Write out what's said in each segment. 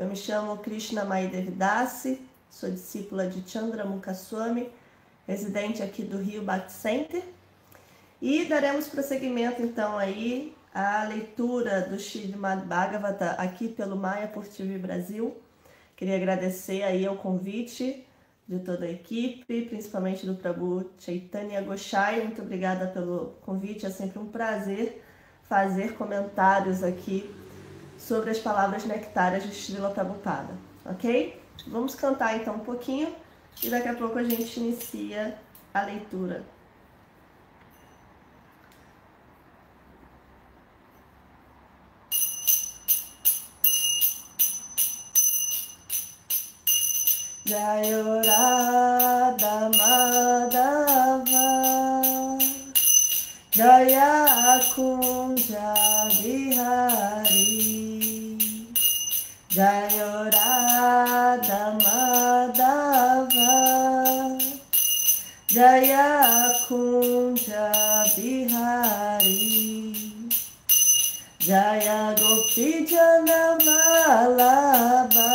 Eu me chamo Krishna Mai Devidasi, sou discípula de Chandramukha Swami, residente aqui do Rio Bhakti Center, e daremos prosseguimento então aí à leitura do Srimad Bhagavata aqui pelo Mayapur TV Brasil. Queria agradecer aí ao convite de toda a equipe, principalmente do Prabhu Chaitanya Goshai. Muito obrigada pelo convite, é sempre um prazer fazer comentários aqui sobre as palavras nectárias de Srila Prabhupada, ok? Vamos cantar então um pouquinho e daqui a pouco a gente inicia a leitura. Jayo Radha Madhava Jaya Kunja Bihari Jayo Radha Madhava Jaya Kunja Bihari Jaya Gopi Jana Vallabha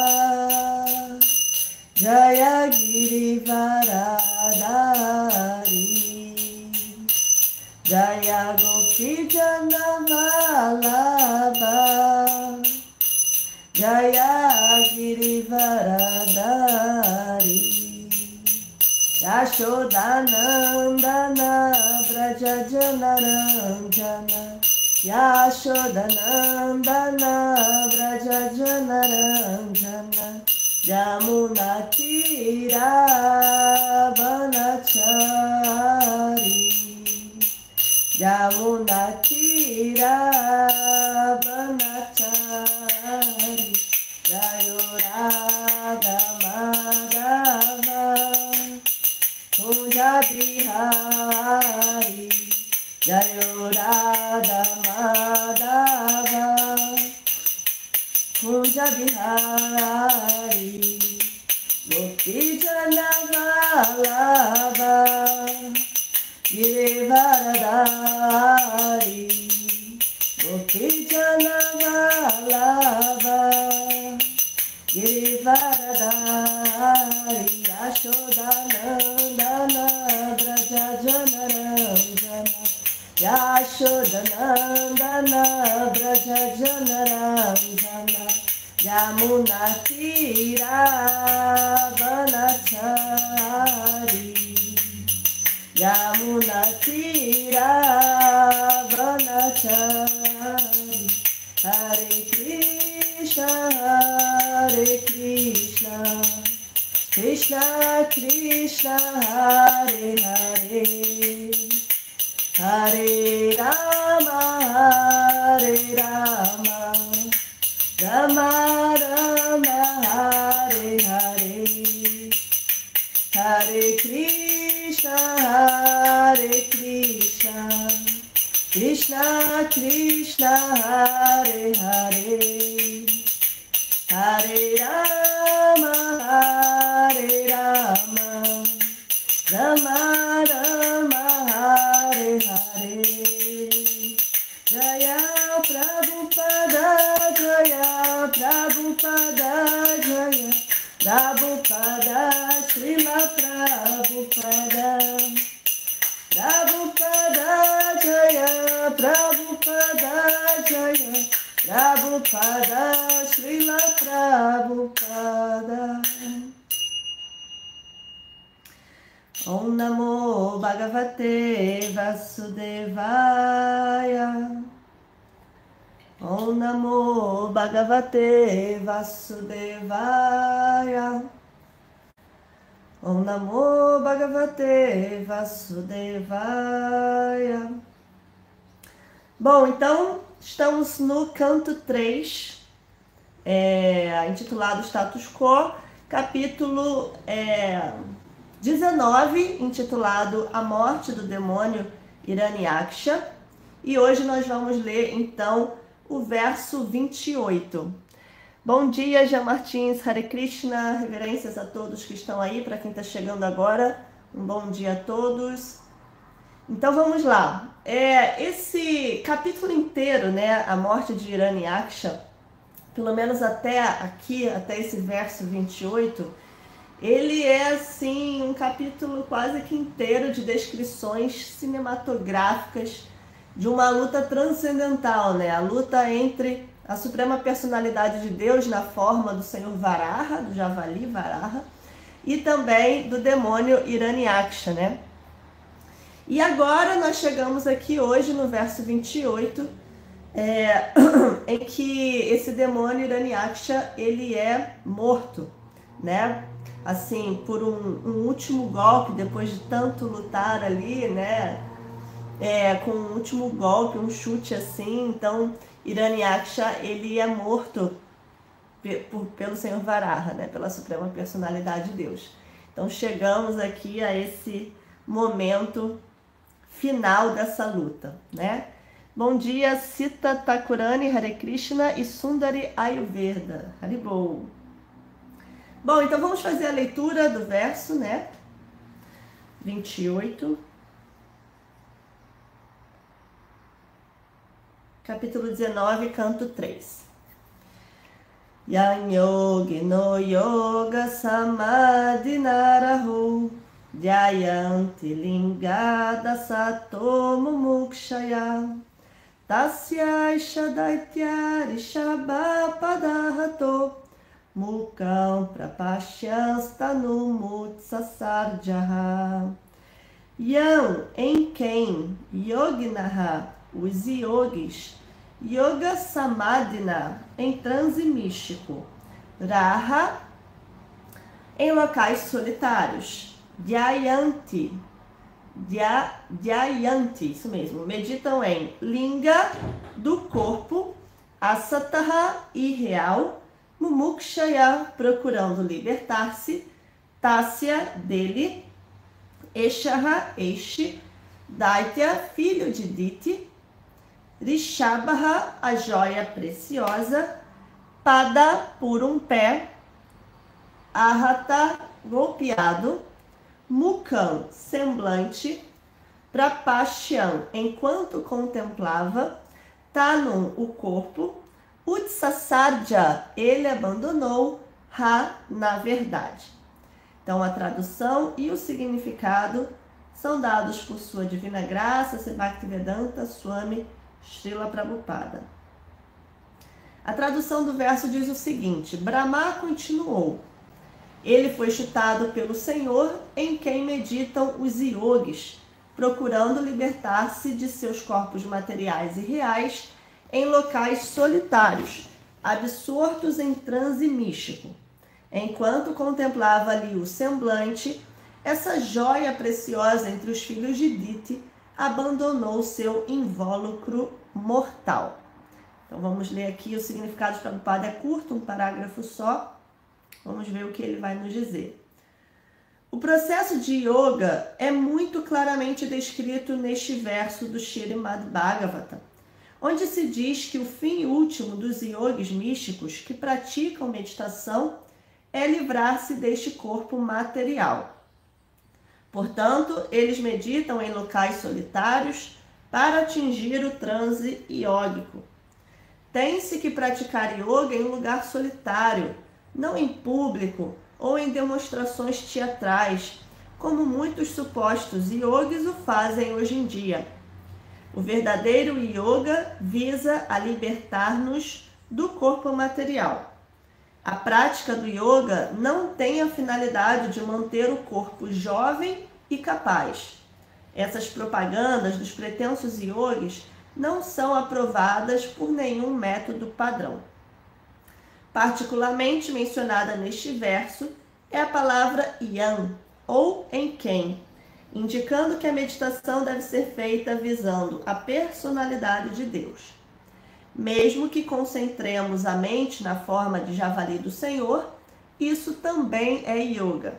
Jaya Girivaradari Jaya Gopi Jana Vallabha Jaya Girivaradari Yashodanandana Vraja Janaranjana Yashodanandana Vraja Janaranjana Yamuna Tira Banachari Yamuna Tira Banachari Jayo Radha Madhava Kunja Bihari Jayo Radha Madhava Kunja Bihari Gopi Jana Vallabha Girivaradari Gopi Jana Vallabha Girivaradari Yashodanandana Vraja Janaranjana Yashodanandana Vraja Janaranjana Yamuna Tira Banachari Yamuna Tira Banachari Hare Krishna Krishna Krishna Hare Hare Hare Rama Rama Rama Hare Hare Hare Krishna Krishna Krishna Hare Hare Hare Rama Rama Rama Hare Hare Jaya Prabhupada Jaya Prabhupada Jaya Prabhupada Srila Prabhupada Prabhupada Jaya Prabhupada Jaya Prabhupada Srila Prabhupada Om Namo Bhagavate Vasudevaya Om Namo Bhagavate Vasudevaya Om Namo Bhagavate Vasudevaya. Bom, então estamos no canto 3, intitulado Status Quo, capítulo 19, intitulado A Morte do Demônio Hiranyaksha. E hoje nós vamos ler então o verso 28. Bom dia, Jean Martins, Hare Krishna, reverências a todos que estão aí, para quem está chegando agora, um bom dia a todos. Então vamos lá, esse capítulo inteiro, né, a morte de Hiranyaksha, pelo menos até aqui, até esse verso 28, ele é assim um capítulo quase que inteiro de descrições cinematográficas de uma luta transcendental, né? A luta entre a suprema personalidade de Deus na forma do Senhor Varaha, do javali Varaha, e também do demônio Hiranyaksha, né? E agora nós chegamos aqui hoje no verso 28, em que esse demônio Hiranyaksha, ele é morto, né? Assim, por um último golpe, depois de tanto lutar ali, né? Com um último golpe, um chute assim. Então, Hiranyaksha, ele é morto pelo Senhor Varaha, né? Pela suprema personalidade de Deus. Então, chegamos aqui a esse momento final dessa luta, né? Bom dia, Sita Thakurani, Hare Krishna e Sundari Ayurveda. Haribol. Bom, então vamos fazer a leitura do verso, né? 28. Capítulo 19, canto 3. Yan yogi no yoga samadhi narahu dhyayanti lingada sato mumukshaya tasya isha daityari shabapadahato mukam prapashyastanu mutsasarjaha. Yan, em quem, yoginaha, os yogis, yoga samadhina, em transe místico, raha, em locais solitários, dhyayanti, isso mesmo, meditam em linga, do corpo, asataha, irreal, mumukshaya, procurando libertar-se, tasya, dele, eshaha, este, daitya, filho de Diti, Rishabha, a joia preciosa, Pada, por um pé, Ahata, golpeado, Mukam, semblante, Prapashyan, enquanto contemplava, Tanum, o corpo, Utsasarja, ele abandonou, Ha, na verdade. Então, a tradução e o significado são dados por sua divina graça, Sri Bhaktivedanta Swami Srila Prabhupada. A tradução do verso diz o seguinte: Brahma continuou. Ele foi chutado pelo Senhor, em quem meditam os yogis, procurando libertar-se de seus corpos materiais e reais em locais solitários, absortos em transe místico. Enquanto contemplava ali o semblante, essa joia preciosa entre os filhos de Diti abandonou seu invólucro mortal. Então vamos ler aqui o significado de Prabhupada, é curto, um parágrafo só. Vamos ver o que ele vai nos dizer. O processo de yoga é muito claramente descrito neste verso do Śrīmad Bhagavatam, onde se diz que o fim último dos yogis místicos que praticam meditação é livrar-se deste corpo material. Portanto, eles meditam em locais solitários para atingir o transe iógico. Tem-se que praticar yoga em um lugar solitário, não em público ou em demonstrações teatrais, como muitos supostos yogis o fazem hoje em dia. O verdadeiro yoga visa a libertar-nos do corpo material. A prática do yoga não tem a finalidade de manter o corpo jovem e capaz. Essas propagandas dos pretensos yogis não são aprovadas por nenhum método padrão. Particularmente mencionada neste verso é a palavra yan, ou em quem, indicando que a meditação deve ser feita visando a personalidade de Deus. Mesmo que concentremos a mente na forma de javali do Senhor, isso também é yoga.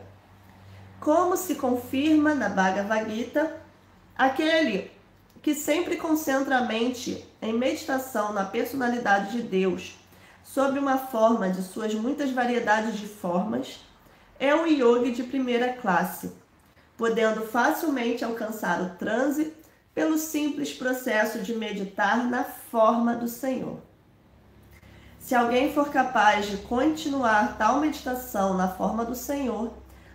Como se confirma na Bhagavad Gita, aquele que sempre concentra a mente em meditação na personalidade de Deus, sob uma forma de suas muitas variedades de formas, é um yogi de primeira classe, podendo facilmente alcançar o transe pelo simples processo de meditar na forma do Senhor. Se alguém for capaz de continuar tal meditação na forma do Senhor,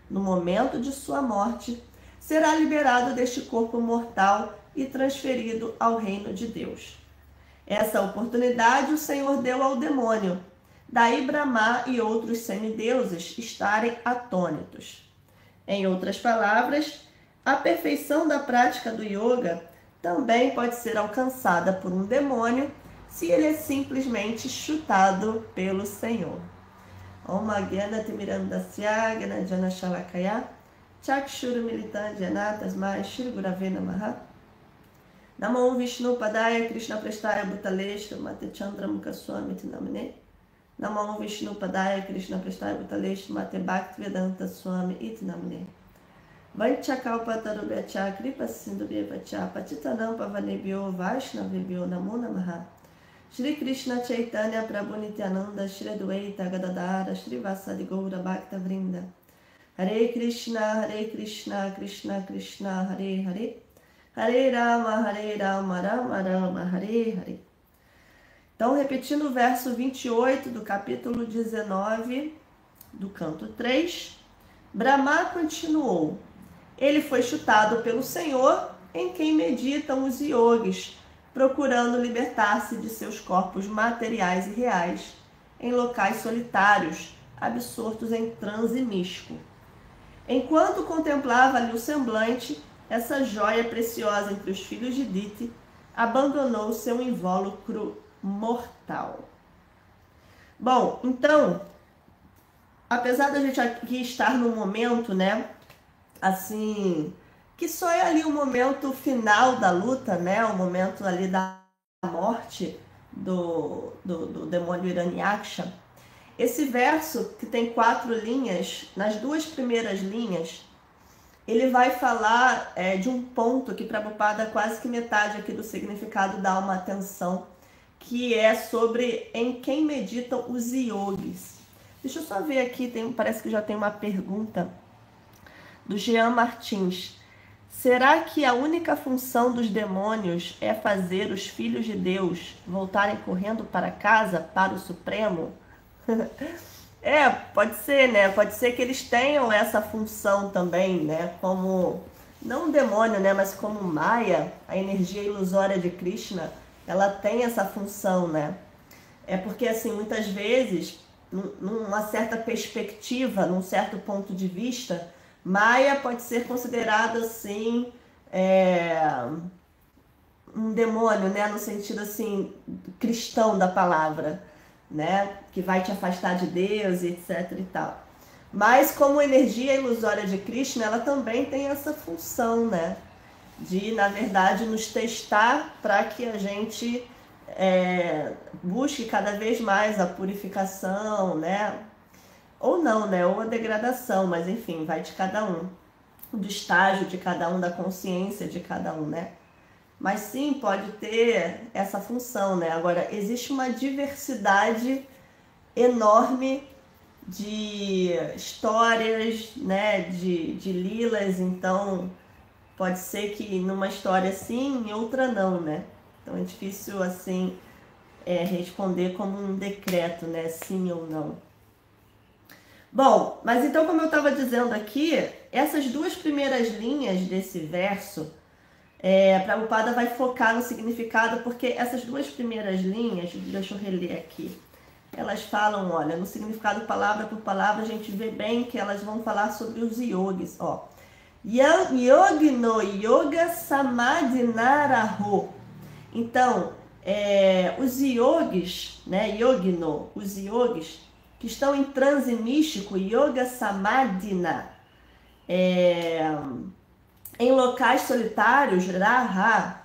no momento de sua morte, será liberado deste corpo mortal e transferido ao reino de Deus. Essa oportunidade o Senhor deu ao demônio, daí Brahma e outros semideuses estarem atônitos. Em outras palavras, a perfeição da prática do yoga também pode ser alcançada por um demônio se ele é simplesmente chutado pelo Senhor. Om Gyana Timirandasya Gyananjana Shalakaya Chakshuru Militan Jana Tasmai Shri Gurave Namaha. Namo Vishnu Padaya Krishna Prestaya Bhutaleshra Mate Chandra Mukaswami Tinamine. Namo Vishnu Padaya Krishna Prestaya Bhutaleshra Mate Bhaktivedanta Swami Itinamine. Vanchakalpatarubhyacha Kripa Sindhubhyevacha Patitanam Pavanebhyo Vaishnavebhyo Namo Namaha. Shri Krishna Chaitanya Prabhu Nityananda Shri Adwaita Gadadara Shri Vasadi Gaura Bhakta Vrinda. Hare Krishna Krishna Krishna Hare Hare Hare Rama Rama Rama Hare Hare. Então, repetindo o verso 28 do capítulo 19 do canto 3, Brahma continuou. Ele foi chutado pelo Senhor, em quem meditam os yogis, procurando libertar-se de seus corpos materiais e reais, em locais solitários, absortos em transe místico. Enquanto contemplava ali o semblante, essa joia preciosa entre os filhos de Diti abandonou seu invólucro mortal. Bom, então, apesar da gente aqui estar num momento, né, assim, que só é ali o momento final da luta, né, o momento ali da morte do demônio Hiranyaksha, esse verso, que tem 4 linhas, nas 2 primeiras linhas, ele vai falar de um ponto que Prabhupada, quase que metade aqui do significado, dá uma atenção, que é sobre em quem meditam os yogis. Deixa eu só ver aqui, parece que já tem uma pergunta do Jean Martins. Será que a única função dos demônios é fazer os filhos de Deus voltarem correndo para casa, para o Supremo? Pode ser, né? Pode ser que eles tenham essa função também, né? Como, não um demônio, né? Mas como Maya, a energia ilusória de Krishna, ela tem essa função, né? É porque, assim, muitas vezes, numa certa perspectiva, num certo ponto de vista, Maya pode ser considerado, assim, um demônio, né? No sentido, assim, cristão da palavra, né? Que vai te afastar de Deus, etc e tal. Mas como energia ilusória de Krishna, ela também tem essa função, né? De, na verdade, nos testar para que a gente busque cada vez mais a purificação, né? Ou não, né? Ou a degradação, mas enfim, vai de cada um. Do estágio de cada um, da consciência de cada um, né? Mas sim, pode ter essa função, né? Agora, existe uma diversidade enorme de histórias, né? De lilas, então pode ser que numa história sim, em outra não, né? Então é difícil, assim, responder como um decreto, né? Sim ou não. Bom, mas então, como eu estava dizendo aqui, essas 2 primeiras linhas desse verso, Prabhupada vai focar no significado, porque essas 2 primeiras linhas, deixa eu reler aqui, elas falam, olha, no significado palavra por palavra, a gente vê bem que elas vão falar sobre os yogis, ó. Yogino Yoga Samadhinaraho. Então, os yogis, né, Yogino, os yogis que estão em transe místico, Yoga Samadhina, em locais solitários, Raha,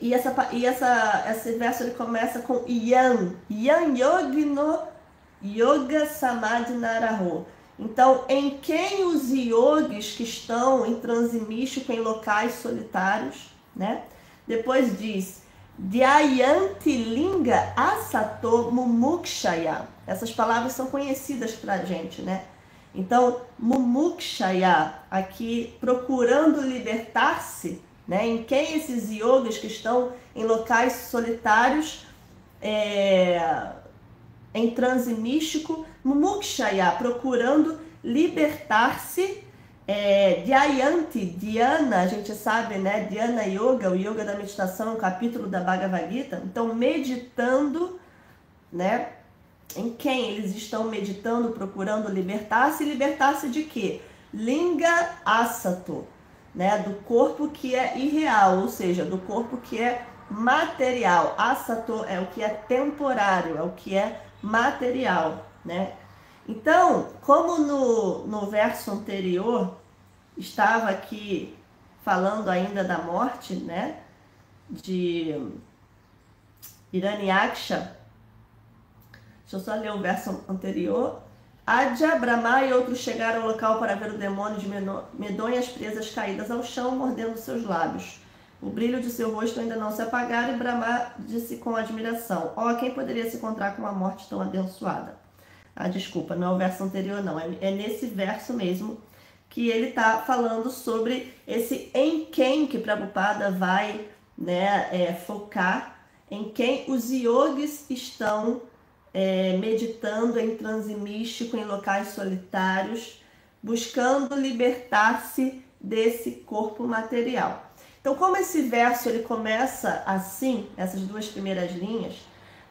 e esse verso ele começa com Yan Yogino Yoga Samadhinaraho. Então, em quem os yogis que estão em transe místico em locais solitários, né? Depois diz Dhyayanti Linga Asato Mumukshaya. Essas palavras são conhecidas pra gente, né? Então, Mumukshaya, aqui procurando libertar-se, né? Em quem esses yogis que estão em locais solitários em transe místico, mumukshaya, procurando libertar-se, dhyanti, dhyana, a gente sabe, né, dhyana yoga, o yoga da meditação, é um capítulo da Bhagavad Gita, então meditando, né, em quem eles estão meditando, procurando libertar-se, libertar-se de quê? Linga asato, né, do corpo que é irreal, ou seja, do corpo que é material. Asato é o que é temporário, é o que é material, né? Então, como no verso anterior estava aqui falando ainda da morte, né, de Hiranyaksha, deixa eu só ler o verso anterior. Adya, Brahma e outros chegaram ao local para ver o demônio de medonhas presas caídas ao chão, mordendo seus lábios. O brilho de seu rosto ainda não se apagara e Brahma disse com admiração: quem poderia se encontrar com uma morte tão abençoada? Desculpa, não é o verso anterior não, é nesse verso mesmo que ele está falando sobre esse em quem que Prabhupada vai, né, focar, em quem os yogis estão meditando em transe místico, em locais solitários, buscando libertar-se desse corpo material. Então, como esse verso ele começa assim, essas duas primeiras linhas,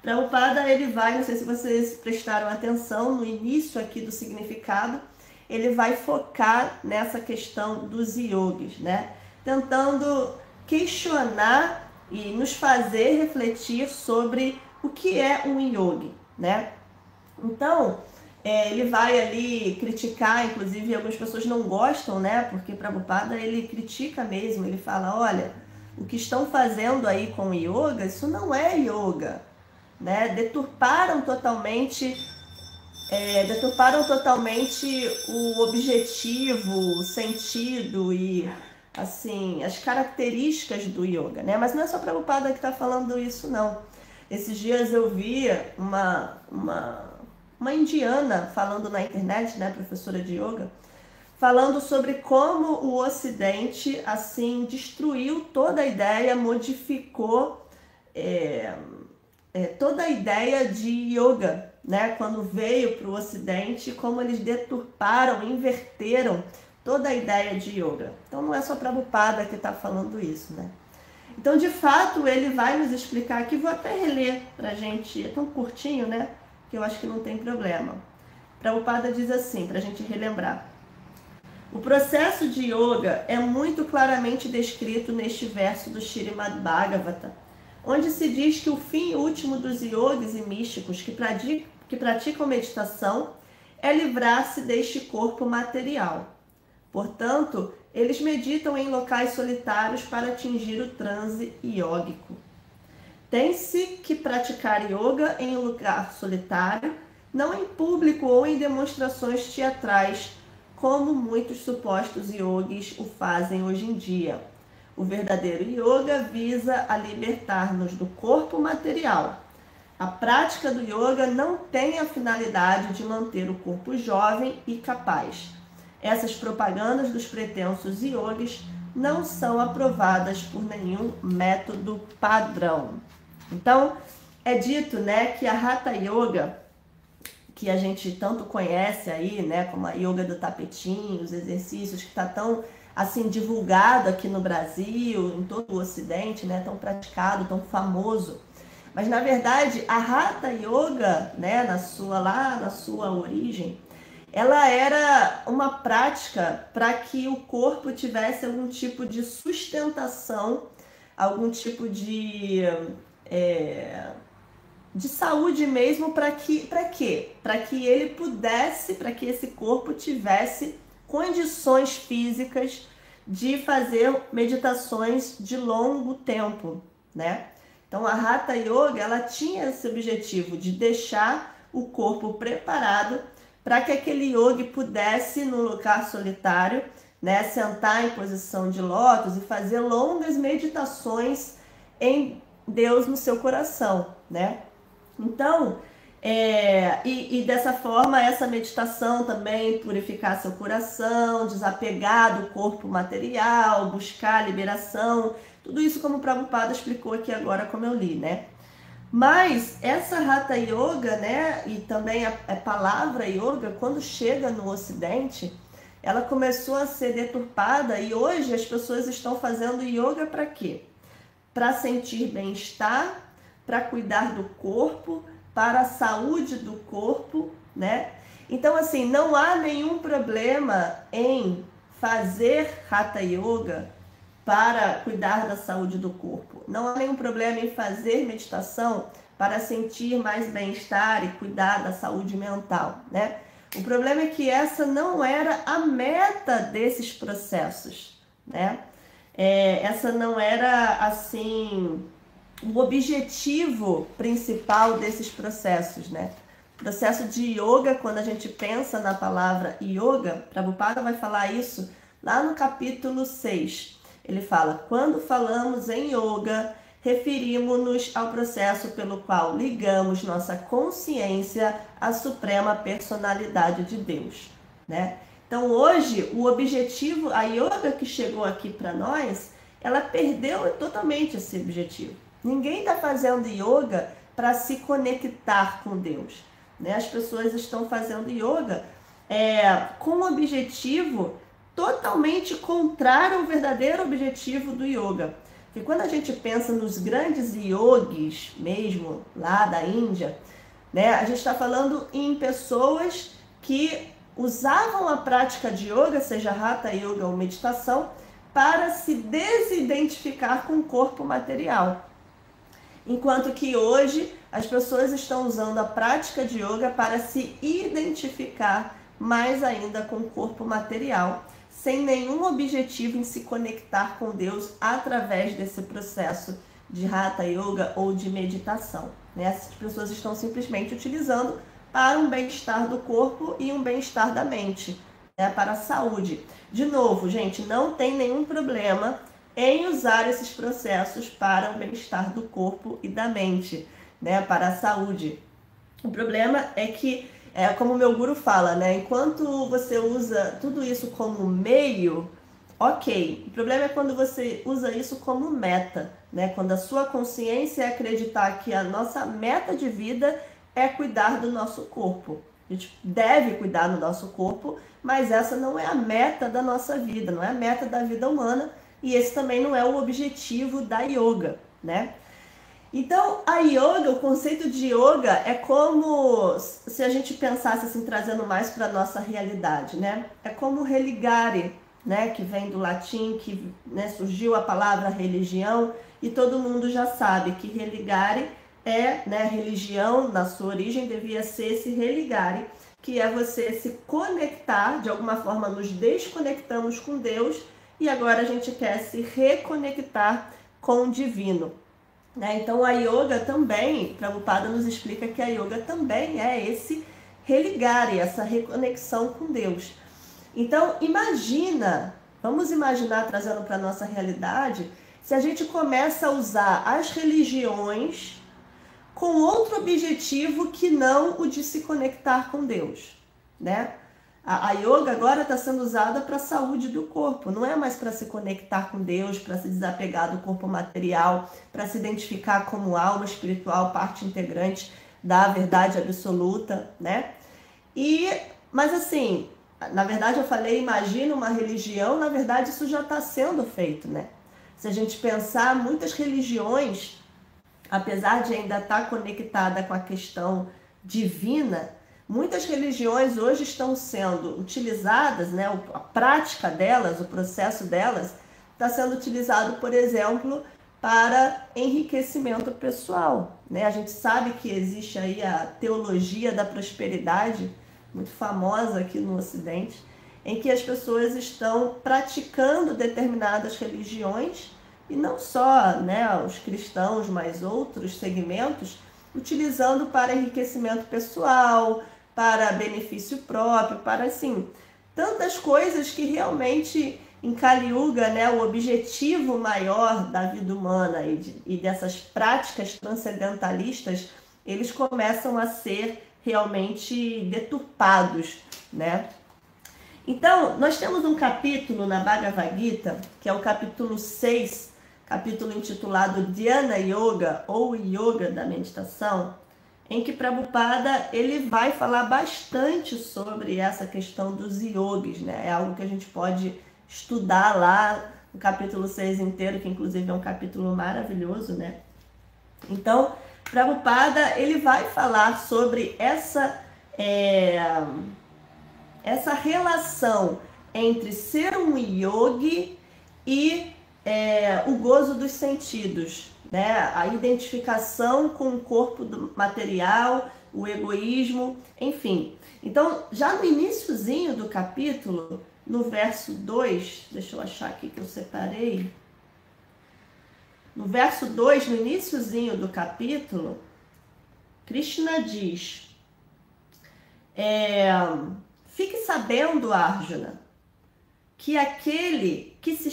Prabhupada ele vai, não sei se vocês prestaram atenção no início aqui do significado, ele vai focar nessa questão dos yogis, né? Tentando questionar e nos fazer refletir sobre o que é um yogi, né? Então, ele vai ali criticar, inclusive algumas pessoas não gostam, né? Porque Prabhupada ele critica mesmo, ele fala, olha, o que estão fazendo aí com o yoga, isso não é yoga, né? Deturparam totalmente o objetivo, o sentido e assim as características do yoga, né? Mas não é só Prabhupada que está falando isso, não. Esses dias eu vi uma indiana falando na internet, né, professora de yoga, falando sobre como o Ocidente assim destruiu toda a ideia, modificou toda a ideia de yoga, né? Quando veio para o Ocidente, como eles deturparam, inverteram toda a ideia de yoga. Então não é só Prabhupada que está falando isso, né? Então, de fato, ele vai nos explicar aqui, vou até reler para a gente, é tão curtinho, né? Que eu acho que não tem problema. Prabhupada diz assim, para a gente relembrar. O processo de yoga é muito claramente descrito neste verso do Śrīmad Bhagavata, onde se diz que o fim último dos yogis e místicos que praticam meditação é livrar-se deste corpo material. Portanto, eles meditam em locais solitários para atingir o transe yógico. Tem-se que praticar yoga em um lugar solitário, não em público ou em demonstrações teatrais, como muitos supostos yogis o fazem hoje em dia. O verdadeiro yoga visa a libertar-nos do corpo material. A prática do yoga não tem a finalidade de manter o corpo jovem e capaz. Essas propagandas dos pretensos yogis não são aprovadas por nenhum método padrão. Então, é dito, né, que a Hatha Yoga, que a gente tanto conhece aí, né, como a yoga do tapetinho, os exercícios que está tão assim divulgado aqui no Brasil, em todo o Ocidente, né, tão praticado, tão famoso. Mas na verdade, a Hatha Yoga, né, na sua origem, ela era uma prática para que o corpo tivesse algum tipo de sustentação, algum tipo de saúde mesmo, para quê? Para que ele pudesse, para que esse corpo tivesse condições físicas de fazer meditações de longo tempo, né? Então a Hatha Yoga, ela tinha esse objetivo de deixar o corpo preparado para que aquele yogi pudesse, num lugar solitário, né, sentar em posição de lótus e fazer longas meditações em Deus no seu coração, né? Então, e dessa forma, essa meditação também purificar seu coração, desapegar do corpo material, buscar a liberação, tudo isso como o Prabhupada explicou aqui agora, como eu li, né? Mas essa Hatha Yoga, né, e também a palavra yoga, quando chega no Ocidente, ela começou a ser deturpada e hoje as pessoas estão fazendo yoga para quê? Para sentir bem-estar, para cuidar do corpo, para a saúde do corpo, né? Então, assim, não há nenhum problema em fazer Hatha Yoga para cuidar da saúde do corpo. Não há nenhum problema em fazer meditação para sentir mais bem-estar e cuidar da saúde mental, né? O problema é que essa não era a meta desses processos, né? Essa não era, assim, o objetivo principal desses processos, né? O processo de yoga, quando a gente pensa na palavra yoga, Prabhupada vai falar isso lá no capítulo 6. Ele fala, quando falamos em yoga, referimos-nos ao processo pelo qual ligamos nossa consciência à suprema personalidade de Deus, né? Então hoje o objetivo, a yoga que chegou aqui para nós, ela perdeu totalmente esse objetivo. Ninguém está fazendo yoga para se conectar com Deus, né? As pessoas estão fazendo yoga com um objetivo totalmente contrário ao verdadeiro objetivo do yoga. E quando a gente pensa nos grandes yogis mesmo, lá da Índia, né, a gente está falando em pessoas que usavam a prática de yoga, seja Hatha Yoga ou meditação, para se desidentificar com o corpo material. Enquanto que hoje as pessoas estão usando a prática de yoga para se identificar mais ainda com o corpo material, sem nenhum objetivo em se conectar com Deus através desse processo de Hatha Yoga ou de meditação, né? Essas pessoas estão simplesmente utilizando para um bem-estar do corpo e um bem-estar da mente, né? Para a saúde. De novo, gente, não tem nenhum problema em usar esses processos para o bem-estar do corpo e da mente, né? Para a saúde. O problema é que, como o meu guru fala, né? Enquanto você usa tudo isso como meio, ok. O problema é quando você usa isso como meta, né? Quando a sua consciência é acreditar que a nossa meta de vida é cuidar do nosso corpo. A gente deve cuidar do nosso corpo, mas essa não é a meta da nossa vida, não é a meta da vida humana, e esse também não é o objetivo da yoga, né? Então, a yoga, o conceito de yoga é como se a gente pensasse assim, trazendo mais para a nossa realidade, né? É como religare, né? Que vem do latim, que, né, surgiu a palavra religião, e todo mundo já sabe que religare né, religião, na sua origem, devia ser esse religare, que é você se conectar, de alguma forma nos desconectamos com Deus, e agora a gente quer se reconectar com o divino. Né? Então a yoga também, Prabhupada nos explica que a yoga também é esse religare, essa reconexão com Deus. Então imagina, vamos imaginar, trazendo para a nossa realidade, se a gente começa a usar as religiões com outro objetivo que não o de se conectar com Deus, né? A yoga agora está sendo usada para a saúde do corpo, não é mais para se conectar com Deus, para se desapegar do corpo material, para se identificar como alma espiritual, parte integrante da verdade absoluta, né? Mas assim, na verdade eu falei, imagina uma religião, na verdade isso já está sendo feito, né? Se a gente pensar, muitas religiões, apesar de ainda estar conectada com a questão divina, muitas religiões hoje estão sendo utilizadas, né, a prática delas, o processo delas, está sendo utilizado, por exemplo, para enriquecimento pessoal, né? A gente sabe que existe aí a teologia da prosperidade, muito famosa aqui no Ocidente, em que as pessoas estão praticando determinadas religiões, e não só, né, os cristãos, mas outros segmentos, utilizando para enriquecimento pessoal, para benefício próprio, para assim, tantas coisas que realmente em Kali Yuga, né, o objetivo maior da vida humana e dessas práticas transcendentalistas, eles começam a ser realmente deturpados, né? Então, nós temos um capítulo na Bhagavad Gita, que é o capítulo 6, capítulo intitulado Dhyana Yoga, ou Yoga da Meditação, em que Prabhupada ele vai falar bastante sobre essa questão dos yogis, né? É algo que a gente pode estudar lá no capítulo 6 inteiro, que inclusive é um capítulo maravilhoso, né? Então, Prabhupada ele vai falar sobre essa relação entre ser um yogi e o gozo dos sentidos, né? A identificação com o corpo material, o egoísmo, enfim. Então, já no iniciozinho do capítulo, no verso 2, deixa eu achar aqui que eu separei. No verso 2, no iniciozinho do capítulo, Krishna diz: fique sabendo, Arjuna, que aquilo que se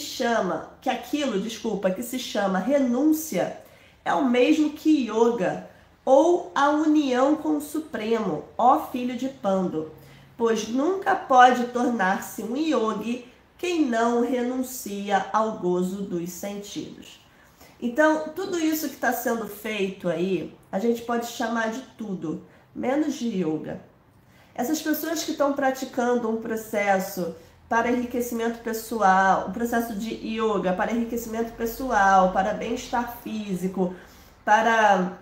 chama renúncia é o mesmo que yoga, ou a união com o Supremo, ó filho de Pandu, pois nunca pode tornar-se um yogi quem não renuncia ao gozo dos sentidos. Então, tudo isso que está sendo feito aí, a gente pode chamar de tudo, menos de yoga. Essas pessoas que estão praticando um processo para enriquecimento pessoal, um processo de yoga para enriquecimento pessoal, para bem-estar físico, para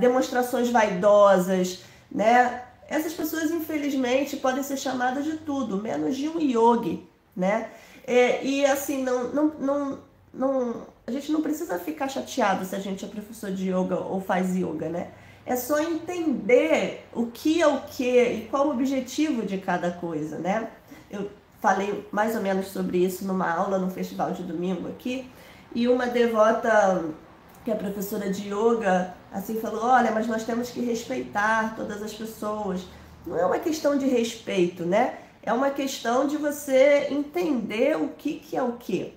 demonstrações vaidosas, né? Essas pessoas, infelizmente, podem ser chamadas de tudo, menos de um yogi, né? E assim, a gente não precisa ficar chateado se a gente é professor de yoga ou faz yoga, né? É só entender o que é o que e qual o objetivo de cada coisa, né? Eu falei mais ou menos sobre isso numa aula no festival de domingo aqui, e uma devota que é professora de yoga assim falou: olha, mas nós temos que respeitar todas as pessoas. Não é uma questão de respeito, né? É uma questão de você entender o que é o que.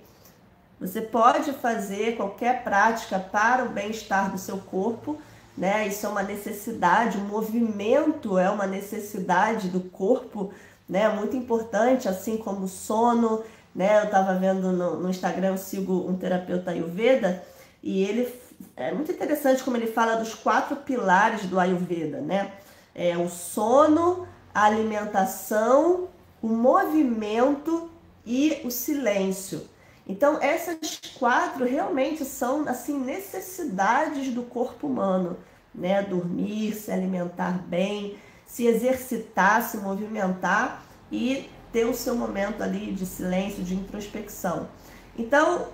Você pode fazer qualquer prática para o bem-estar do seu corpo, né? Isso é uma necessidade, o movimento é uma necessidade do corpo, né? Muito importante, assim como o sono, né? Eu estava vendo no Instagram, eu sigo um terapeuta Ayurveda, e ele é muito interessante como ele fala dos 4 pilares do Ayurveda, né? O sono, a alimentação, o movimento e o silêncio. Então, essas 4 realmente são assim necessidades do corpo humano, né? Dormir, se alimentar bem, se exercitar, se movimentar e ter o seu momento ali de silêncio, de introspecção. Então,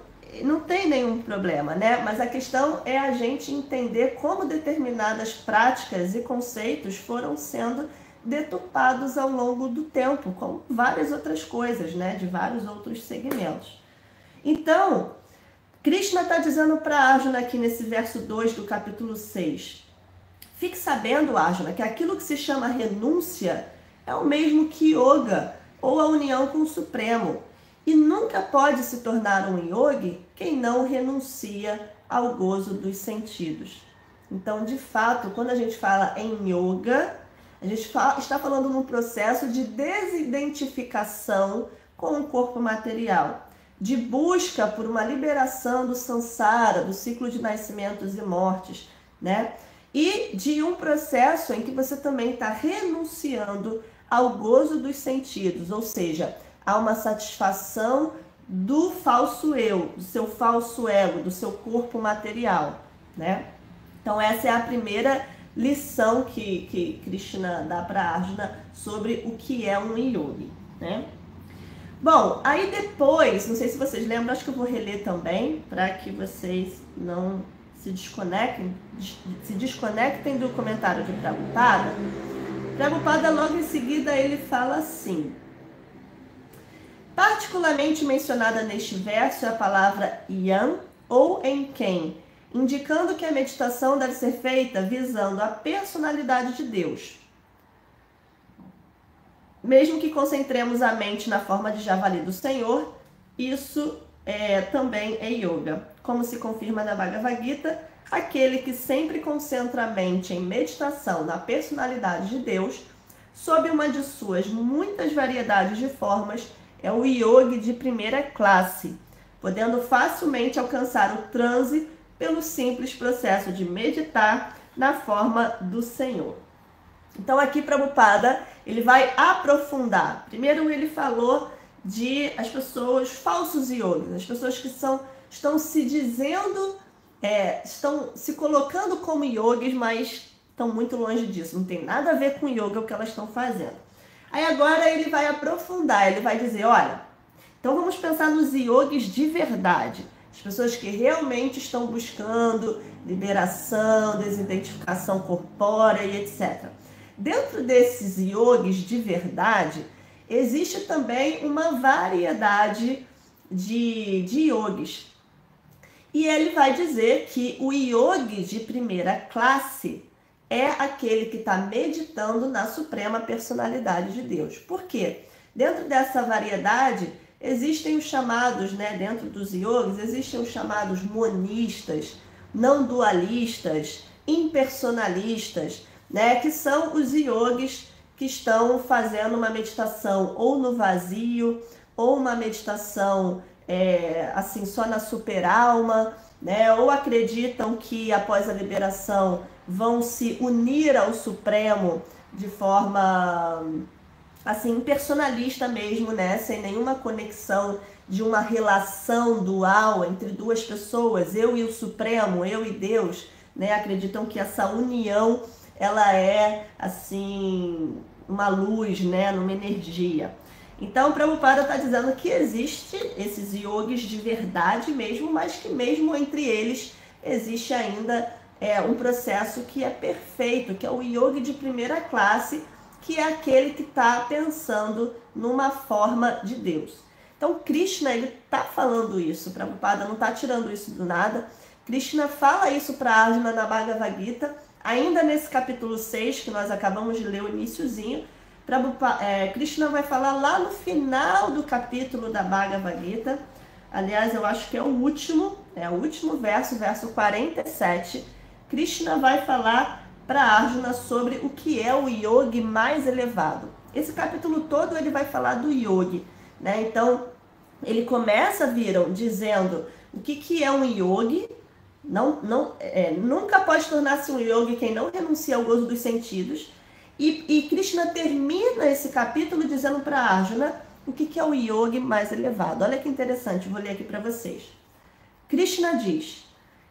não tem nenhum problema, né? Mas a questão é a gente entender como determinadas práticas e conceitos foram sendo deturpados ao longo do tempo, como várias outras coisas, né? De vários outros segmentos. Então, Krishna está dizendo para Arjuna aqui nesse verso 2 do capítulo 6. Fique sabendo, Arjuna, que aquilo que se chama renúncia é o mesmo que yoga, ou a união com o Supremo. E nunca pode se tornar um yogi quem não renuncia ao gozo dos sentidos. Então, de fato, quando a gente fala em yoga, a gente está falando num processo de desidentificação com o corpo material, de busca por uma liberação do samsara, do ciclo de nascimentos e mortes, né? E de um processo em que você também está renunciando ao gozo dos sentidos, ou seja, há uma satisfação do falso eu, do seu falso ego, do seu corpo material, né? Então essa é a primeira lição que Krishna dá para Arjuna sobre o que é um yogi, né? Bom, aí depois, não sei se vocês lembram, acho que eu vou reler também, para que vocês não se desconectem do comentário de Prabhupada. Prabhupada logo em seguida ele fala assim: particularmente mencionada neste verso é a palavra yam ou em quem, indicando que a meditação deve ser feita visando a personalidade de Deus. Mesmo que concentremos a mente na forma de javali do Senhor, isso também é yoga. Como se confirma na Bhagavad Gita, aquele que sempre concentra a mente em meditação na personalidade de Deus, sob uma de suas muitas variedades de formas, é o yogi de primeira classe, podendo facilmente alcançar o transe pelo simples processo de meditar na forma do Senhor. Então aqui Prabhupada, ele vai aprofundar. Primeiro ele falou de as pessoas, falsos yogis, as pessoas que estão se dizendo, estão se colocando como yogis, mas estão muito longe disso, não tem nada a ver com yoga o que elas estão fazendo. Aí agora ele vai aprofundar, ele vai dizer, olha, então vamos pensar nos yogis de verdade, as pessoas que realmente estão buscando liberação, desidentificação corpórea e etc. Dentro desses yogis de verdade, existe também uma variedade de yogis. E ele vai dizer que o yogi de primeira classe é aquele que está meditando na suprema personalidade de Deus. Por quê? Dentro dessa variedade, existem os chamados, dentro dos yogis, existem os chamados monistas, não dualistas, impersonalistas, que são os yogis que estão fazendo uma meditação ou no vazio, ou uma meditação assim, só na superalma, ou acreditam que após a liberação vão se unir ao Supremo de forma assim, impersonalista mesmo, sem nenhuma conexão de uma relação dual entre duas pessoas, eu e o Supremo, eu e Deus, acreditam que essa união ela é assim uma luz, numa energia. Então, Prabhupada está dizendo que existe esses yogis de verdade mesmo, mas que mesmo entre eles existe ainda um processo que é perfeito, que é o yogi de primeira classe, que é aquele que está pensando numa forma de Deus. Então, Krishna, ele está falando isso, Prabhupada não está tirando isso do nada. Krishna fala isso para Arjuna na Bhagavad Gita, ainda nesse capítulo 6, que nós acabamos de ler o iniciozinho. Krishna vai falar lá no final do capítulo da Bhagavad Gita, aliás, eu acho que é o último verso, verso 47, Krishna vai falar para Arjuna sobre o que é o yogi mais elevado. Esse capítulo todo ele vai falar do yogi, Então, ele começa, dizendo o que é um yogi. Nunca pode tornar-se um yogi quem não renuncia ao gozo dos sentidos. E Krishna termina esse capítulo dizendo para Arjuna o que é o yogi mais elevado. Olha que interessante, vou ler aqui para vocês. Krishna diz,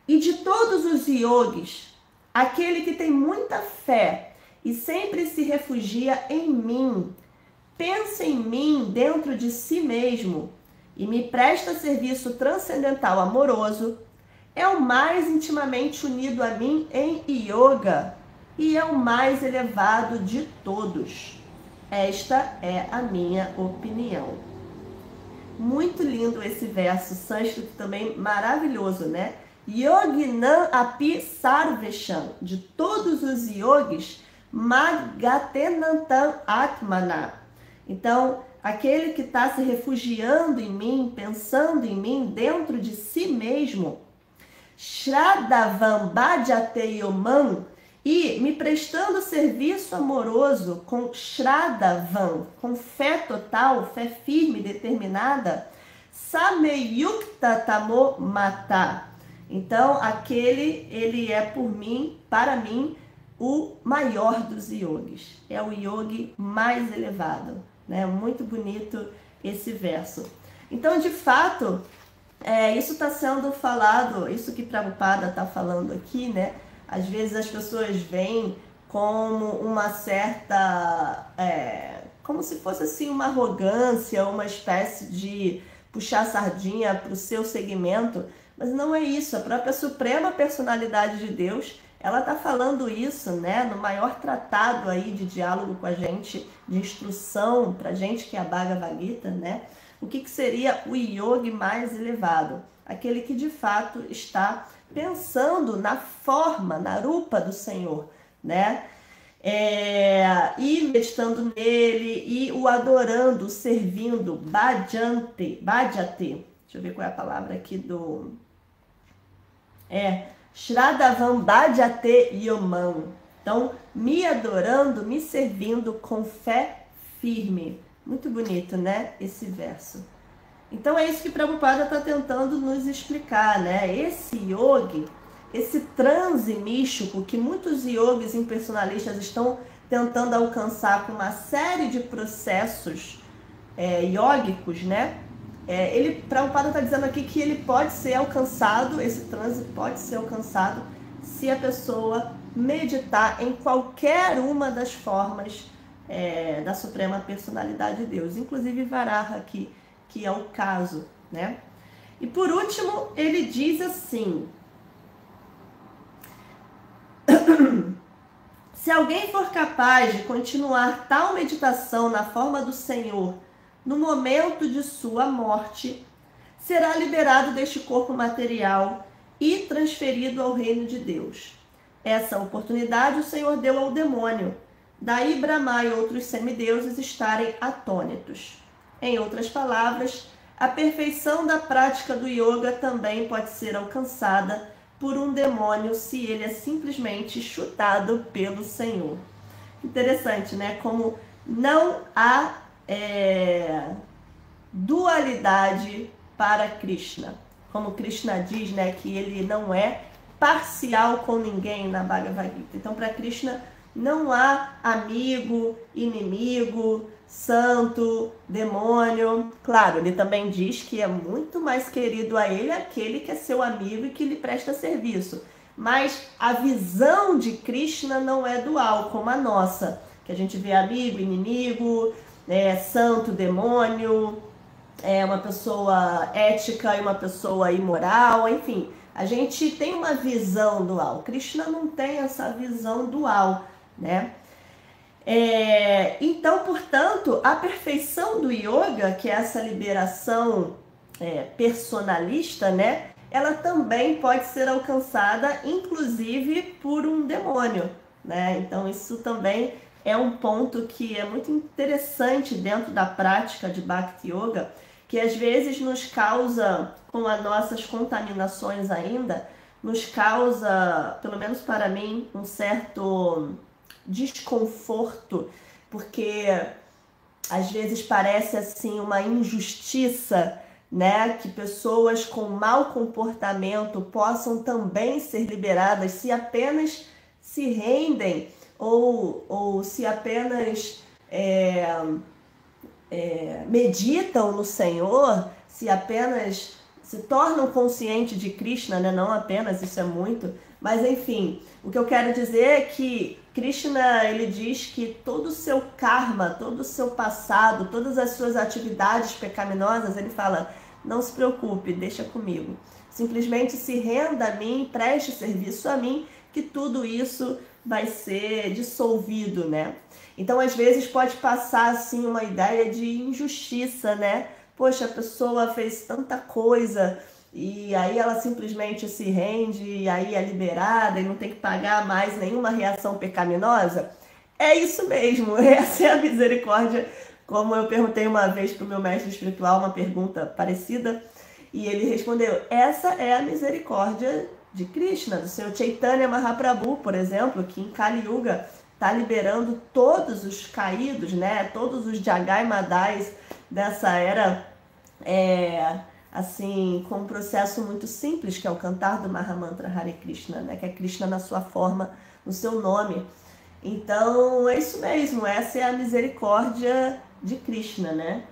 e de todos os yogis, aquele que tem muita fé e sempre se refugia em mim, pensa em mim dentro de si mesmo e me presta serviço transcendental amoroso, é o mais intimamente unido a mim em yoga e é o mais elevado de todos. Esta é a minha opinião. Muito lindo esse verso, sânscrito também maravilhoso, Yoginam api sarvesham, de todos os yogis, magatenantam atmana. Então, aquele que está se refugiando em mim, pensando em mim dentro de si mesmo, Shraddhavam bhajateyomam, e me prestando serviço amoroso com Shraddhavam, com fé total, fé firme, determinada, Sameyukta tamo mata. Então, ele é por mim, para mim, o maior dos yogis. É o yogi mais elevado, Muito bonito esse verso. Então, de fato, isso está sendo falado, isso que Prabhupada está falando aqui, Às vezes as pessoas veem como uma certa, como se fosse assim uma arrogância, uma espécie de puxar sardinha para o seu segmento, mas não é isso. A própria Suprema Personalidade de Deus, ela está falando isso, no maior tratado aí de diálogo com a gente, de instrução para a gente, que é a Bhagavad Gita, O que seria o yogi mais elevado? Aquele que de fato está pensando na forma, na rupa do Senhor, e meditando nele, e o adorando, o servindo, bhajate, deixa eu ver qual é a palavra aqui do... Shraddhavam bhajate yomam. Então, me adorando, me servindo com fé firme. Muito bonito, esse verso. Então é isso que Prabhupada está tentando nos explicar, né? Esse yogi, esse transe místico que muitos yogis impersonalistas estão tentando alcançar com uma série de processos yógicos, né? Prabhupada está dizendo aqui que ele pode ser alcançado, esse transe pode ser alcançado se a pessoa meditar em qualquer uma das formas da Suprema Personalidade de Deus, inclusive Varaha aqui, que é o caso, né? E por último, ele diz assim: se alguém for capaz de continuar tal meditação na forma do Senhor no momento de sua morte, será liberado deste corpo material e transferido ao reino de Deus. Essa oportunidade o Senhor deu ao demônio, daí Brahma e outros semideuses estarem atônitos. Em outras palavras, a perfeição da prática do yoga também pode ser alcançada por um demônio se ele é simplesmente chutado pelo Senhor. Interessante, né? Como não há dualidade para Krishna. Como Krishna diz, né, que ele não é parcial com ninguém na Bhagavad Gita. Então, para Krishna não há amigo, inimigo, santo, demônio. Claro, ele também diz que é muito mais querido a ele aquele que é seu amigo e que lhe presta serviço. Mas a visão de Krishna não é dual, como a nossa, que a gente vê amigo, inimigo, santo, demônio, uma pessoa ética e uma pessoa imoral, enfim. A gente tem uma visão dual. Krishna não tem essa visão dual, né? Então, portanto, a perfeição do yoga, que é essa liberação personalista, né? Ela também pode ser alcançada, inclusive, por um demônio, né? Então, isso também é um ponto que é muito interessante dentro da prática de Bhakti Yoga, que às vezes nos causa, com as nossas contaminações ainda, nos causa, pelo menos para mim, um certo desconforto, porque às vezes parece assim uma injustiça, né, que pessoas com mau comportamento possam também ser liberadas se apenas se rendem ou se apenas meditam no Senhor, se apenas se tornam conscientes de Krishna, né? Não apenas, isso é muito, mas enfim, o que eu quero dizer é que Krishna, ele diz que todo o seu karma, todo o seu passado, todas as suas atividades pecaminosas, ele fala, não se preocupe, deixa comigo. Simplesmente se renda a mim, preste serviço a mim, que tudo isso vai ser dissolvido, né? Então, às vezes, pode passar, assim, uma ideia de injustiça, né? Poxa, a pessoa fez tanta coisa e aí ela simplesmente se rende e aí é liberada e não tem que pagar mais nenhuma reação pecaminosa. É isso mesmo, essa é a misericórdia. Como eu perguntei uma vez para o meu mestre espiritual uma pergunta parecida e ele respondeu, essa é a misericórdia de Krishna, do Senhor Chaitanya Mahaprabhu, por exemplo, que em Kali Yuga está liberando todos os caídos, né? Todos os Jagai Madais dessa era, assim, com um processo muito simples, que é o cantar do Mahamantra Hare Krishna, né? Que é Krishna na sua forma, no seu nome. Então, é isso mesmo, essa é a misericórdia de Krishna, né?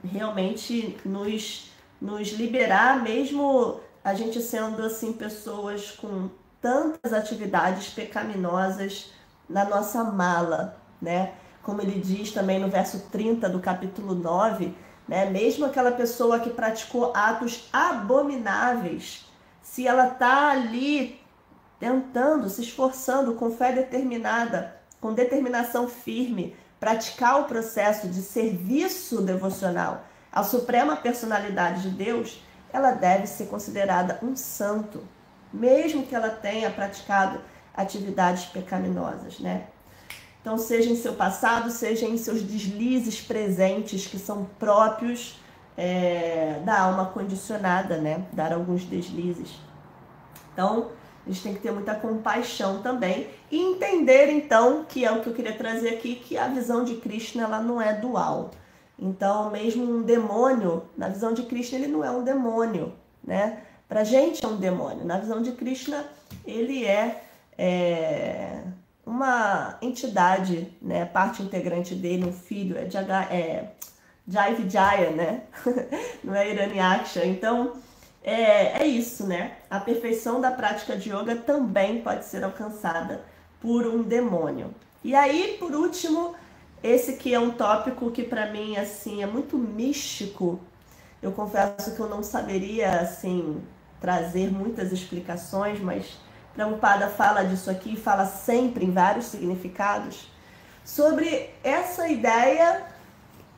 Realmente nos liberar, mesmo a gente sendo, assim, pessoas com tantas atividades pecaminosas na nossa mala, né? Como ele diz também no verso 30 do capítulo 9, né? Mesmo aquela pessoa que praticou atos abomináveis, se ela está ali tentando, se esforçando com fé determinada, com determinação firme, praticar o processo de serviço devocional à Suprema Personalidade de Deus, ela deve ser considerada um santo, mesmo que ela tenha praticado atividades pecaminosas, né? Então, seja em seu passado, seja em seus deslizes presentes, que são próprios da alma condicionada, né? Dar alguns deslizes. Então, a gente tem que ter muita compaixão também e entender, então, que é o que eu queria trazer aqui, que a visão de Krishna, ela não é dual. Então, mesmo um demônio, na visão de Krishna, ele não é um demônio, né? Pra gente é um demônio. Na visão de Krishna, ele é uma entidade, né? Parte integrante dele, um filho, Jai Vijaya, né? Não é Hiranyaksha. Então, é isso, né? A perfeição da prática de yoga também pode ser alcançada por um demônio. E aí, por último, esse que é um tópico que para mim assim é muito místico. Eu confesso que eu não saberia assim trazer muitas explicações, mas Prabhupada fala disso aqui, fala sempre em vários significados sobre essa ideia,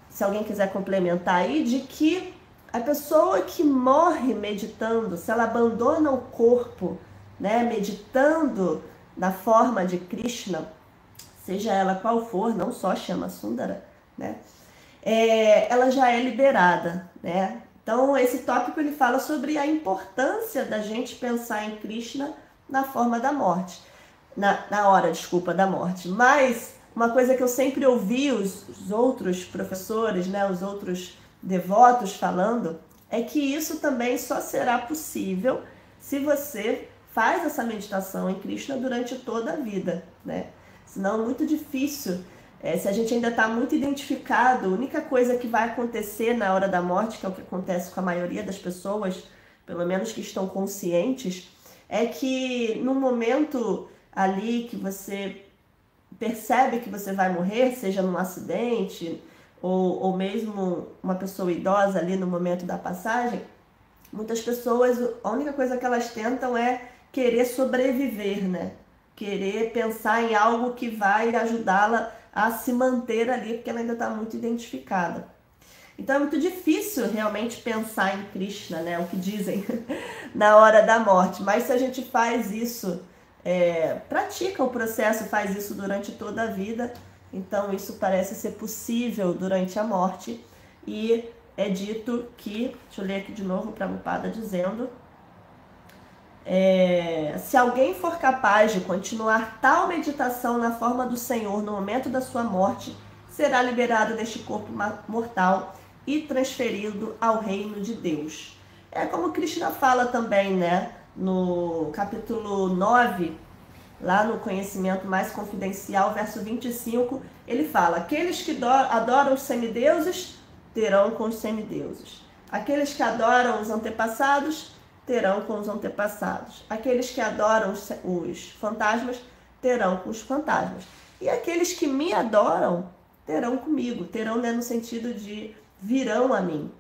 se alguém quiser complementar aí, de que a pessoa que morre meditando, se ela abandona o corpo, né, meditando na forma de Krishna, seja ela qual for, não só Shama Sundara, né, ela já é liberada, né? Então esse tópico ele fala sobre a importância da gente pensar em Krishna na forma da morte, na hora, desculpa, da morte. Mas uma coisa que eu sempre ouvi os outros professores, né, os outros devotos falando, é que isso também só será possível se você faz essa meditação em Krishna durante toda a vida, né? Senão é muito difícil, se a gente ainda está muito identificado, a única coisa que vai acontecer na hora da morte, que é o que acontece com a maioria das pessoas, pelo menos que estão conscientes, é que no momento ali que você percebe que você vai morrer, seja num acidente, ou mesmo uma pessoa idosa ali no momento da passagem, muitas pessoas, a única coisa que elas tentam é querer sobreviver, né? Querer pensar em algo que vai ajudá-la a se manter ali, porque ela ainda está muito identificada. Então é muito difícil realmente pensar em Krishna, né? O que dizem na hora da morte. Mas se a gente faz isso, pratica o processo, faz isso durante toda a vida, então isso parece ser possível durante a morte. E é dito que, deixa eu ler aqui de novo o Prabhupada dizendo, se alguém for capaz de continuar tal meditação na forma do Senhor no momento da sua morte, será liberado deste corpo mortal e transferido ao reino de Deus. É como Krishna fala também, né, no capítulo 9, lá no Conhecimento Mais Confidencial, verso 25, ele fala: aqueles que adoram os semideuses terão com os semideuses. Aqueles que adoram os antepassados terão com os antepassados. Aqueles que adoram os fantasmas terão com os fantasmas. E aqueles que me adoram terão comigo. Terão, né, no sentido de virão a mim.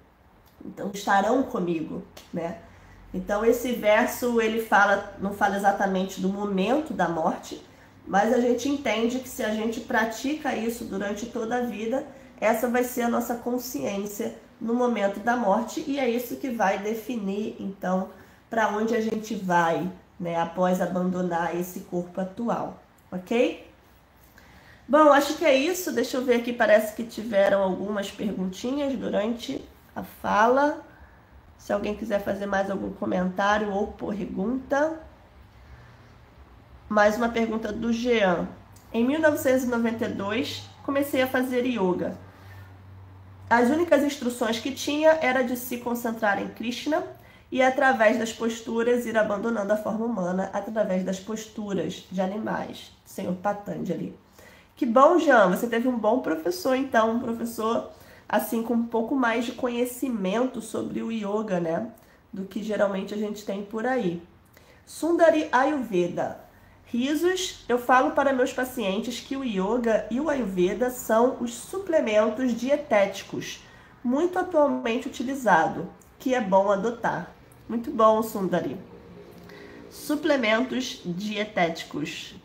Então estarão comigo, né? Então esse verso ele fala, não fala exatamente do momento da morte, mas a gente entende que se a gente pratica isso durante toda a vida, essa vai ser a nossa consciência no momento da morte, e é isso que vai definir então para onde a gente vai, né, após abandonar esse corpo atual, ok? Bom, acho que é isso. Deixa eu ver aqui, parece que tiveram algumas perguntinhas durante a fala. Se alguém quiser fazer mais algum comentário ou pergunta. Mais uma pergunta do Jean. Em 1992, comecei a fazer yoga. As únicas instruções que tinha era de se concentrar em Krishna e, através das posturas, ir abandonando a forma humana através das posturas de animais. Senhor Patanjali. Que bom, Jean, você teve um bom professor, então, um professor assim com um pouco mais de conhecimento sobre o yoga, né, do que geralmente a gente tem por aí. Sundari Ayurveda. Risos, eu falo para meus pacientes que o yoga e o Ayurveda são os suplementos dietéticos, muito atualmente utilizado, que é bom adotar. Muito bom, Sundari. Suplementos dietéticos.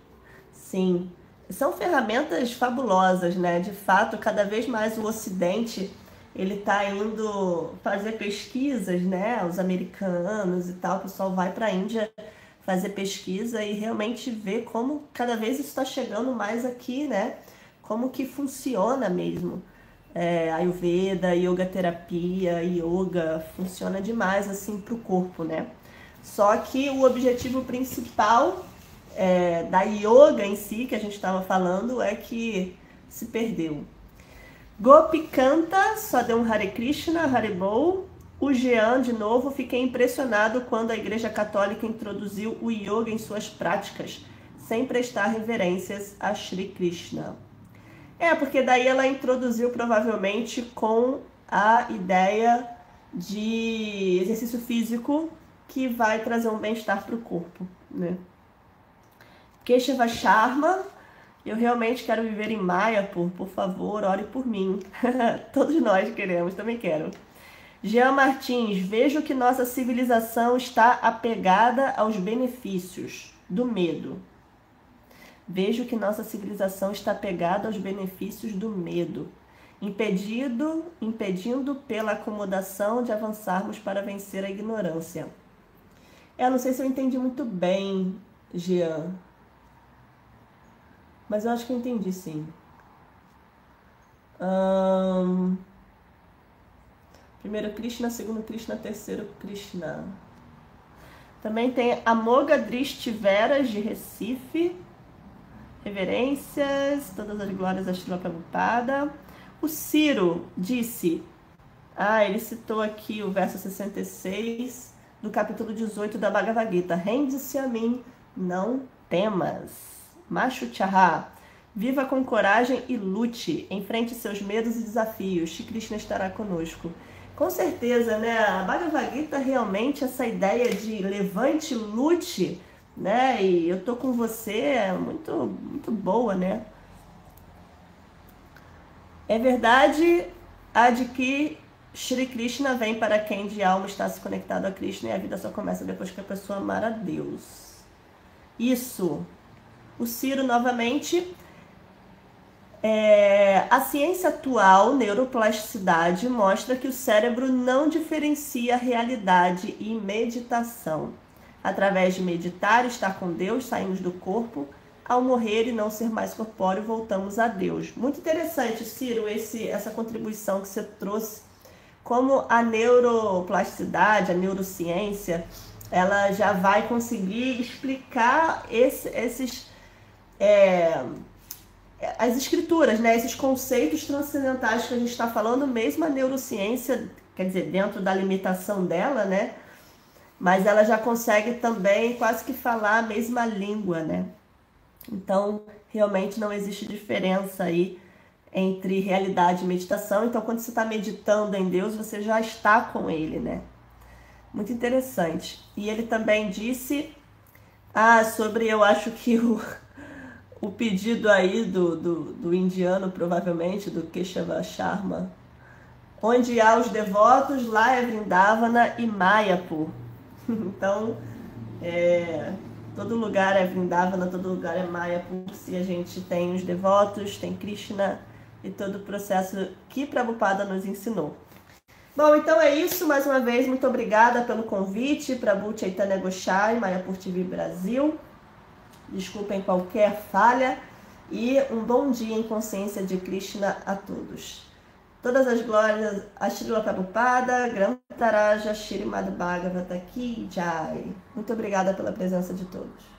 Sim. São ferramentas fabulosas, né? De fato, cada vez mais o Ocidente ele está indo fazer pesquisas, né? Os americanos e tal, o pessoal vai para a Índia fazer pesquisa e realmente ver como cada vez isso está chegando mais aqui, né? Como que funciona mesmo. Ayurveda, yoga terapia, yoga, funciona demais assim para o corpo, né? Só que o objetivo principal da yoga em si, que a gente estava falando, é que se perdeu. Gopi canta, só deu um Hare Krishna, Haribol. O Jean, de novo, fiquei impressionado quando a Igreja Católica introduziu o yoga em suas práticas, sem prestar reverências a Shri Krishna. Porque daí ela introduziu provavelmente com a ideia de exercício físico que vai trazer um bem-estar para o corpo, né? Keshava Sharma, eu realmente quero viver em Mayapur, por favor, ore por mim. Todos nós queremos, também quero. Jean Martins, vejo que nossa civilização está apegada aos benefícios do medo. Vejo que nossa civilização está apegada aos benefícios do medo, impedindo pela acomodação de avançarmos para vencer a ignorância. Eu não sei se eu entendi muito bem, Jean, mas eu acho que eu entendi, sim. Primeiro Krishna, segundo Krishna, terceiro Krishna. Também tem a Moga Dristiveras, de Recife. Reverências, todas as glórias a Srila Prabhupada. O Ciro disse, ele citou aqui o verso 66 do capítulo 18 da Bhagavad Gita. Rende-se a mim, não temas. Machu Chaha, viva com coragem e lute, enfrente seus medos e desafios. Shri Krishna estará conosco. Com certeza, né? A Bhagavad Gita realmente, essa ideia de levante, lute, né? E eu tô com você, é muito, muito boa, né? É verdade a de que Shri Krishna vem para quem de alma está se conectado a Krishna e a vida só começa depois que a pessoa amar a Deus. Isso. O Ciro, novamente, a ciência atual, neuroplasticidade, mostra que o cérebro não diferencia realidade e meditação. Através de meditar, estar com Deus, saímos do corpo. Ao morrer e não ser mais corpóreo, voltamos a Deus. Muito interessante, Ciro, essa contribuição que você trouxe. Como a neuroplasticidade, a neurociência, ela já vai conseguir explicar as escrituras, né? Esses conceitos transcendentais que a gente está falando, mesmo a neurociência, quer dizer, dentro da limitação dela, né? Mas ela já consegue também quase que falar a mesma língua, né? Então, realmente não existe diferença aí entre realidade e meditação. Então, quando você está meditando em Deus, você já está com Ele, né? Muito interessante. E ele também disse sobre, eu acho que o pedido aí do indiano, provavelmente, do Keshava Sharma. Onde há os devotos, lá é Vrindavana e Mayapur. Então, todo lugar é Vrindavana, todo lugar é Mayapur. Se a gente tem os devotos, tem Krishna e todo o processo que Prabhupada nos ensinou. Bom, então é isso. Mais uma vez, muito obrigada pelo convite, Prabhu Chaitanya Gosai, Mayapur TV Brasil. Desculpem qualquer falha e um bom dia em consciência de Krishna a todos. Todas as glórias a Srila Prabhupada, Grantaraja, Shrimad Bhagavata Ki Jai. Muito obrigada pela presença de todos.